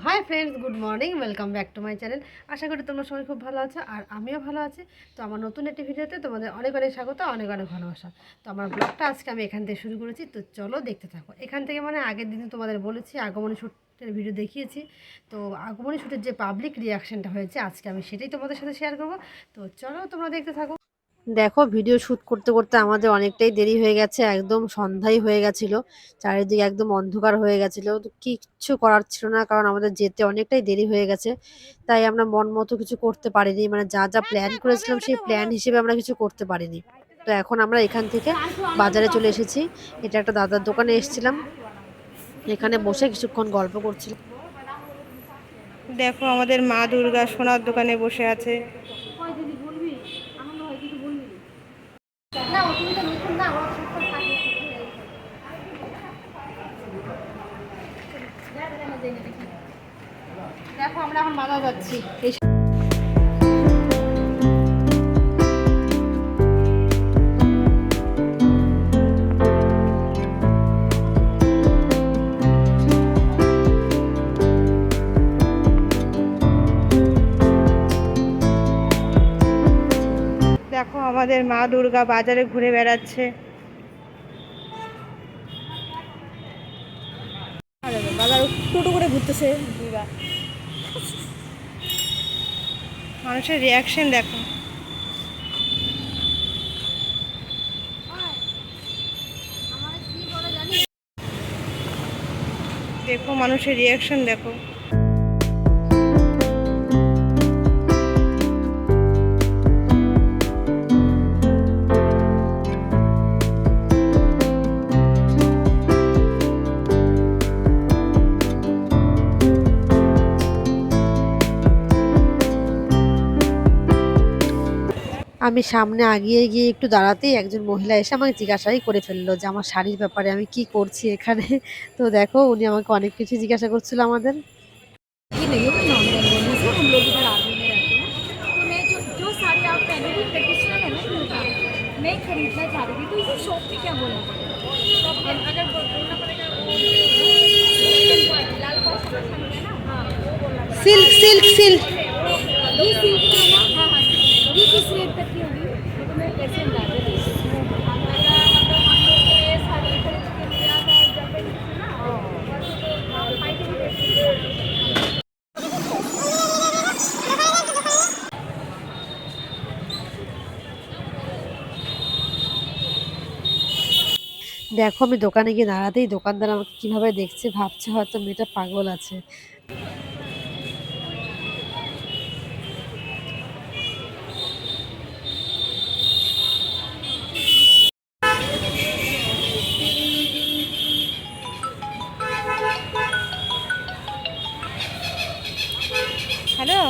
High friends, good morning, welcome back to my channel. আশা করি তোমরা সবাই খুব ভালো আছো আর আমিও ভালো আছি। তো আমার নতুন একটি ভিডিওতে তোমাদের অনেক অনেক স্বাগত, অনেক অনেক ভালোবাসা। তো আমার ব্লগটা আজকে আমি এখান থেকে শুরু করেছি, তো চলো দেখতে থাকো। এখান থেকে মানে আগের দিনে তোমাদের বলেছি আগমনী শ্যুটের ভিডিও দেখিয়েছি। তো আগমনী শ্যুটের যে পাবলিক রিয়াকশানটা হয়েছে আজকে আমি সেটাই তোমাদের সাথে শেয়ার করবো। তো চলো তোমরা দেখতে থাকো। দেখো, ভিডিও শ্যুট করতে করতে আমাদের অনেকটাই দেরি হয়ে গেছে, একদম সন্ধ্যাই হয়ে গেছিলো, চারিদিকে একদম অন্ধকার হয়ে গেছিলো। তো কিচ্ছু করার ছিল না, কারণ আমাদের যেতে অনেকটাই দেরি হয়ে গেছে। তাই আমরা মন মতো কিছু করতে পারিনি, মানে যা যা প্ল্যান করেছিলাম সেই প্ল্যান হিসেবে আমরা কিছু করতে পারিনি। তো এখন আমরা এখান থেকে বাজারে চলে এসেছি। এটা একটা দাদার দোকানে এসেছিলাম, এখানে বসে কিছুক্ষণ গল্প করছিলাম। দেখো আমাদের মা দুর্গা সোনার দোকানে বসে আছে। দেখো আমরা এখন বাজার যাচ্ছি। দেখো আমাদের মা দুর্গা বাজারে ঘুরে বেড়াচ্ছে। বাজার টোটো করে ঘুরতেছে দুর্গা। মানুষের রিয়াকশন দেখো। দেখো মানুষের রিয়াকশন দেখো। আমি সামনে আগিয়ে গিয়ে একটু দাঁড়াতেই একজন মহিলা এসে আমাকে জিজ্ঞাসাই করে ফেললো যে আমার শাড়ির ব্যাপারে আমি কি করছি এখানে। তো দেখো উনি আমাকে অনেক কিছু জিজ্ঞাসা করছিল আমাদের। Silk silk silk. ये किस रेट तक की होगी वो तो मैं कैसे अंदाजा दे सकती हूँ। हम लोग को ये साड़ी खरीद के लिया था जब ना और फाइटिंग দেখো আমি দোকানে গিয়ে দাঁড়াতেই দোকানদার আমাকে কিভাবে দেখছে, ভাবছে হয়তো মেয়েটা পাগল আছে। হ্যালো।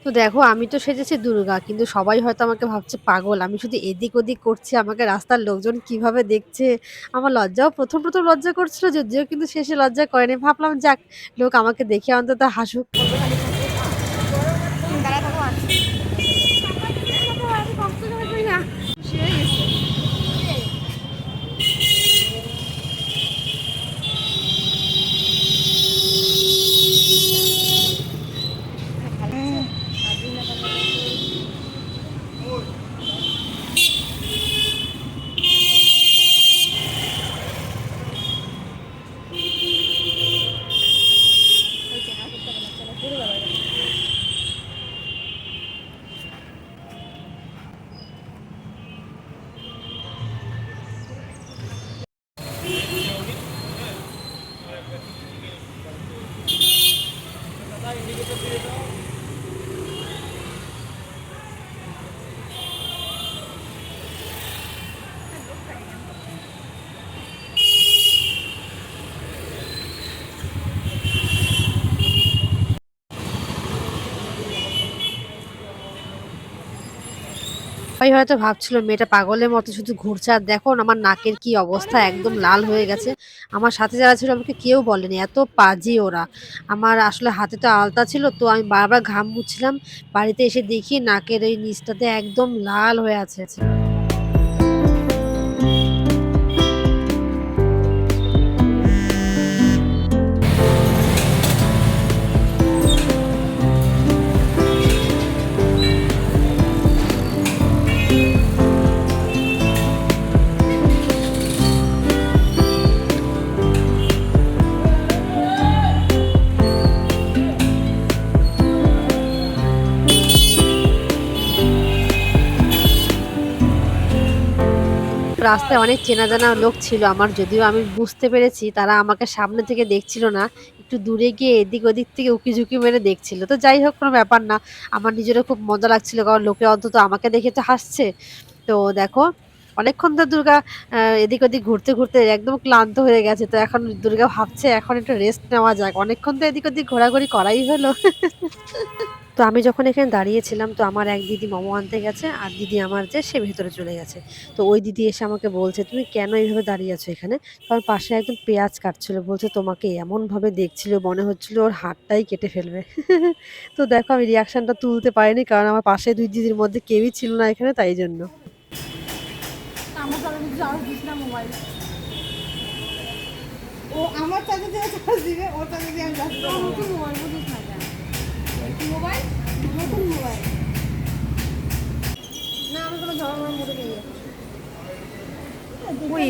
তো দেখো আমি তো সেজেছি দুর্গা, কিন্তু সবাই হয়তো আমাকে ভাবছে পাগল। আমি শুধু এদিক ওদিক করছি, আমাকে রাস্তার লোকজন কিভাবে দেখছে। আমার লজ্জাও প্রথম প্রথম লজ্জা করছিল, যদিও কিন্তু শেষে লজ্জা করেনি। ভাবলাম যাক, লোক আমাকে দেখে অন্তত হাসুক। পাপাই হয়তো ভাবছিল মেয়েটা পাগলের মতো শুধু ঘুরছে, আর দেখো না আমার নাকের কি অবস্থা, একদম লাল হয়ে গেছে। আমার সাথে যারা ছিল আমাকে কেউ বলেনি, এত পাজি ওরা। আমার আসলে হাতে তো আলতা ছিল, তো আমি বারবার ঘাম মুছছিলাম। বাড়িতে এসে দেখি নাকের এই নিচটাতে একদম লাল হয়ে আছে। রাস্তায় অনেক চেনা জানা লোক ছিল আমার, যদিও আমি বুঝতে পেরেছি তারা আমাকে সামনে থেকে দেখছিল না, একটু দূরে গিয়ে এদিক ওদিক থেকে উকি মেরে দেখছিল। তো যাই হোক, কোনো ব্যাপার না। আমার নিজেরও খুব মজা লাগছিল, কারণ লোকে অন্তত আমাকে দেখে তো হাসছে। তো দেখো, অনেকক্ষণ তো দুর্গা এদিক ওদিক ঘুরতে ঘুরতে একদম ক্লান্ত হয়ে গেছে। তো এখন দুর্গা ভাবছে এখন একটু রেস্ট নেওয়া যাক, অনেকক্ষণ তো এদিক ওদিক ঘোরাঘুরি করাই হলো। তো আমি যখন এখানে দাঁড়িয়েছিলাম, তো আমার এক দিদি মোমো আনতে গেছে, আর দিদি আমার যে সে ভেতরে চলে গেছে। তো ওই দিদি এসে আমাকে বলছে, তুমি কেন এইভাবে দাঁড়িয়ে আছো এখানে? কারণ পাশে একদম পেঁয়াজ কাটছিল, বলছে তোমাকে এমন ভাবে দেখছিল মনে হচ্ছিল ওর হাতটাই কেটে ফেলবে। তো দেখো আমি রিয়াকশনটা তুলতে পারিনি, কারণ আমার পাশে দুই দিদির মধ্যে কেউই ছিল না এখানে, তাই জন্য। আমার সাথে কিছু চার্জ দিস না মোবাইল। ও আমার চাচা দিয়ে চার্জ দিবে, ওর চাচা দিয়ে আমি চার্জ দেবো। নতুন মোবাইল বুঝিস না কেন? মোবাইল নতুন মোবাইল না, আমি কোনো ঝড় মোটে নিয়ে যাচ্ছি। ওই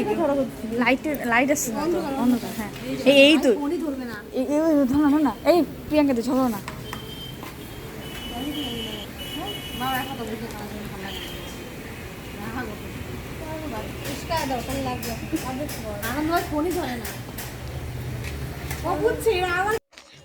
লাইট আসছে না তো, অন্ধকার। হ্যাঁ, এই তো ফোনই ধরবে না। ধরো না, এই প্রিয়াঙ্কা তো ঝগড়ো না। বাবা কথা বুঝে না, ভালো লাগে রাহা গো উস্কা দাও তাহলে লাগবে। আনন্দ হয় ফোনই ধরে না। ও বুঝছি আমার।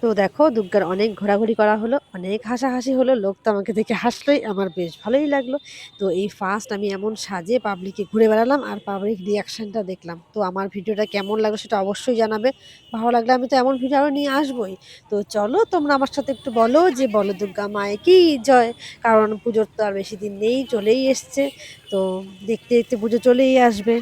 তো দেখো দুর্গার অনেক ঘোরাঘুরি করা হলো, অনেক হাসাহাসি হলো, লোক তো আমাকে দেখে হাসলোই, আমার বেশ ভালোই লাগলো। তো এই ফার্স্ট আমি এমন সাজে পাবলিকে ঘুরে বেড়ালাম আর পাবলিক রিয়াকশনটা দেখলাম। তো আমার ভিডিওটা কেমন লাগলো সেটা অবশ্যই জানাবে। ভালো লাগলে আমি তো এমন ভিডিও আরও নিয়ে আসবোই। তো চলো তোমরা আমার সাথে একটু বলো যে বলো দুর্গা মায়ে কি জয়। কারণ পুজোর তো আর বেশি দিন নেই, চলেই এসছে। তো দেখতে দেখতে পুজো চলেই আসবে।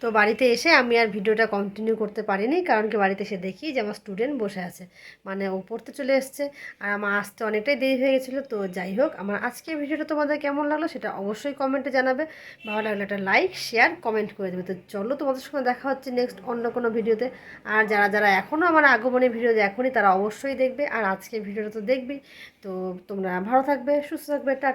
তো বাড়িতে এসে আমি আর ভিডিওটা কন্টিনিউ করতে পারিনি, কারণ কি বাড়িতে এসে দেখি যে আমার স্টুডেন্ট বসে আছে, মানে ও পড়তে চলে এসছে, আর আমার আসতে অনেকটাই দেরি হয়ে গেছিলো। তো যাই হোক, আমার আজকের ভিডিওটা তোমাদের কেমন লাগলো সেটা অবশ্যই কমেন্টে জানাবে। ভালো লাগলে একটা লাইক শেয়ার কমেন্ট করে দেবে। তো চলো তোমাদের সঙ্গে দেখা হচ্ছে নেক্সট অন্য কোনো ভিডিওতে। আর যারা যারা এখনও আমার আগমনী ভিডিও দেখোনি তারা অবশ্যই দেখবে, আর আজকের ভিডিওটা তো দেখবেই। তো তোমরা ভালো থাকবে, সুস্থ থাকবে, টাটা।